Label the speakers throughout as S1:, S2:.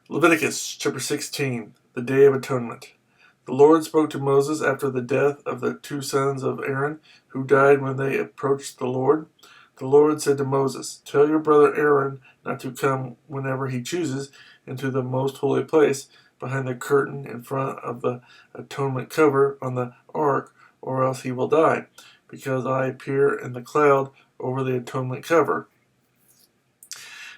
S1: Leviticus chapter 16, the Day of Atonement. The Lord spoke to Moses after the death of the two sons of Aaron, who died when they approached the Lord. The Lord said to Moses, "Tell your brother Aaron not to come whenever he chooses into the most holy place behind the curtain in front of the atonement cover on the ark, or else he will die, because I appear in the cloud over the atonement cover."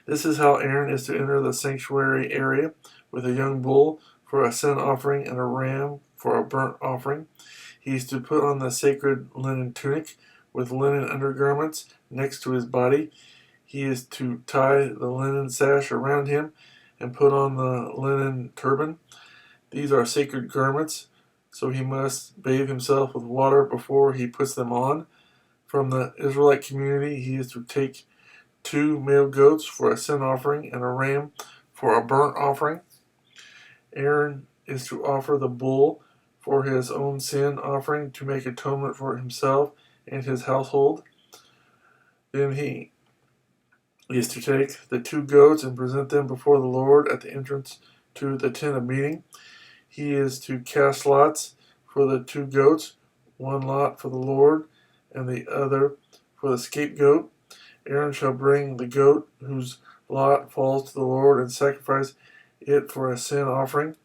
S1: This is how Aaron is to enter the sanctuary area: with a young bull for a sin offering and a ram for a burnt offering. He is to put on the sacred linen tunic with linen undergarments next to his body. He is to tie the linen sash around him and put on the linen turban. These are sacred garments, so he must bathe himself with water before he puts them on. From the Israelite community, he is to take 2 male goats for a sin offering and a ram for a burnt offering. Aaron is to offer the bull for his own sin offering to make atonement for himself and his household. Then he is to take the 2 goats and present them before the Lord at the entrance to the tent of meeting. He is to cast lots for the 2 goats, one lot for the Lord and the other for the scapegoat. Aaron shall bring the goat whose lot falls to the Lord and sacrifice it for a sin offering.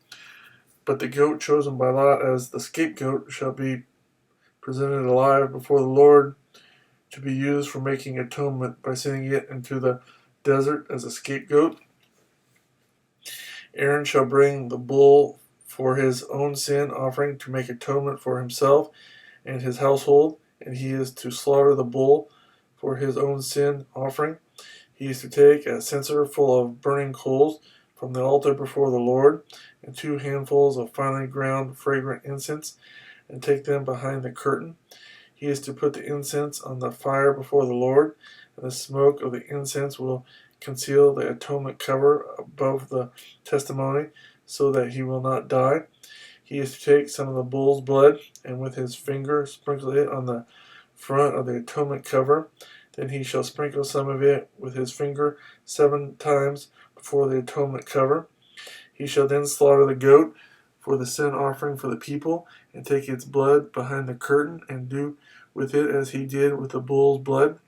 S1: But the goat chosen by lot as the scapegoat shall be presented alive before the Lord to be used for making atonement by sending it into the desert as a scapegoat. Aaron shall bring the bull for his own sin offering to make atonement for himself and his household, and he is to slaughter the bull for his own sin offering. He is to take a censer full of burning coals from the altar before the Lord, and 2 handfuls of finely ground fragrant incense, and take them behind the curtain. He is to put the incense on the fire before the Lord, and the smoke of the incense will conceal the atonement cover above the testimony, so that he will not die. He is to take some of the bull's blood, and with his finger sprinkle it on the front of the atonement cover. Then he shall sprinkle some of it with his finger 7 times before the atonement cover. He shall then slaughter the goat for the sin offering for the people, and take its blood behind the curtain, and do with it as he did with the bull's blood.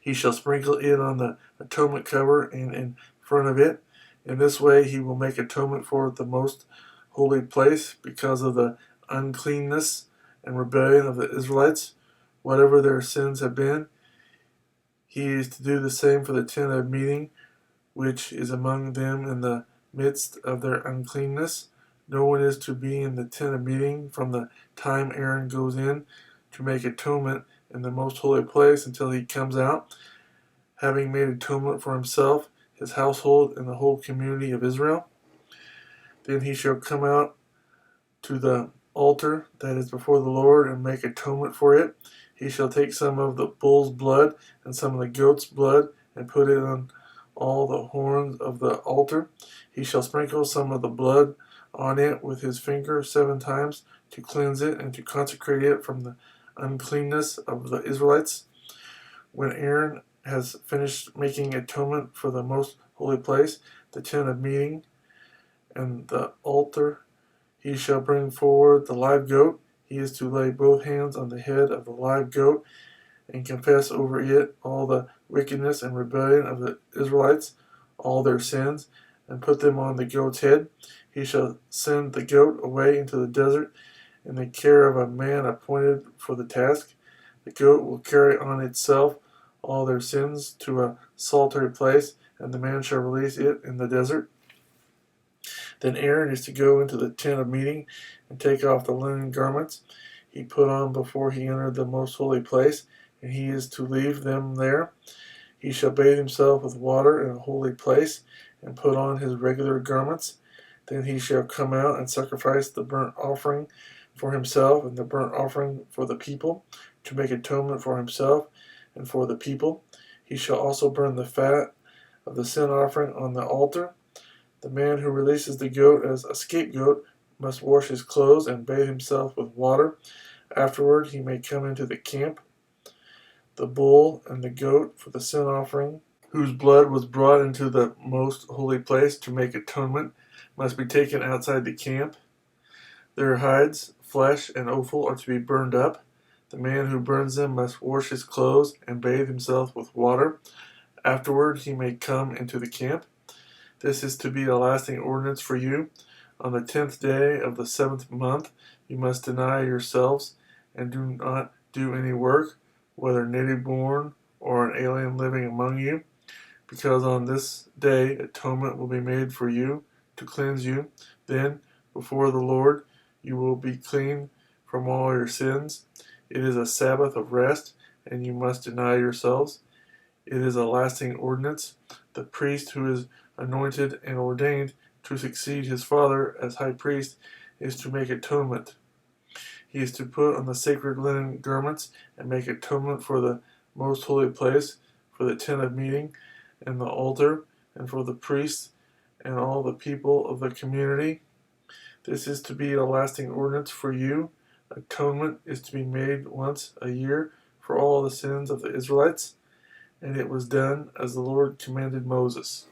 S1: He shall sprinkle it on the atonement cover and in front of it. In this way he will make atonement for the most holy place because of the uncleanness and rebellion of the Israelites, whatever their sins have been. He is to do the same for the tent of meeting, which is among them in the midst of their uncleanness. No one is to be in the tent of meeting from the time Aaron goes in to make atonement in the most holy place until he comes out, having made atonement for himself, his household, and the whole community of Israel. Then he shall come out to the altar that is before the Lord and make atonement for it. He shall take some of the bull's blood and some of the goat's blood and put it on all the horns of the altar. He shall sprinkle some of the blood on it with his finger 7 times to cleanse it and to consecrate it from the uncleanness of the Israelites. When Aaron has finished making atonement for the most holy place, the tent of meeting, and the altar, he shall bring forward the live goat. He is to lay both hands on the head of the live goat and confess over it all the wickedness and rebellion of the Israelites, all their sins, and put them on the goat's head. He shall send the goat away into the desert in the care of a man appointed for the task. The goat will carry on itself all their sins to a solitary place, and the man shall release it in the desert. Then Aaron is to go into the tent of meeting and take off the linen garments he put on before he entered the most holy place, and he is to leave them there. He shall bathe himself with water in a holy place, and put on his regular garments. Then he shall come out and sacrifice the burnt offering for himself and the burnt offering for the people, to make atonement for himself and for the people. He shall also burn the fat of the sin offering on the altar. The man who releases the goat as a scapegoat must wash his clothes and bathe himself with water. Afterward he may come into the camp. The bull and the goat for the sin offering whose blood was brought into the most holy place to make atonement must be taken outside the camp. Their hides, flesh, and offal are to be burned up. The man who burns them must wash his clothes and bathe himself with water. Afterward he may come into the camp. This is to be a lasting ordinance for you. On the 10th day of the 7th month you must deny yourselves and do not do any work, whether native born or an alien living among you, because on this day atonement will be made for you to cleanse you. Then, before the Lord, you will be clean from all your sins. It is a Sabbath of rest, and you must deny yourselves. It is a lasting ordinance. The priest who is anointed and ordained to succeed his father as high priest is to make atonement. He is to put on the sacred linen garments and make atonement for the most holy place, for the tent of meeting, and the altar, and for the priests and all the people of the community. This is to be a lasting ordinance for you. Atonement is to be made once a year for all the sins of the Israelites. And it was done as the Lord commanded Moses.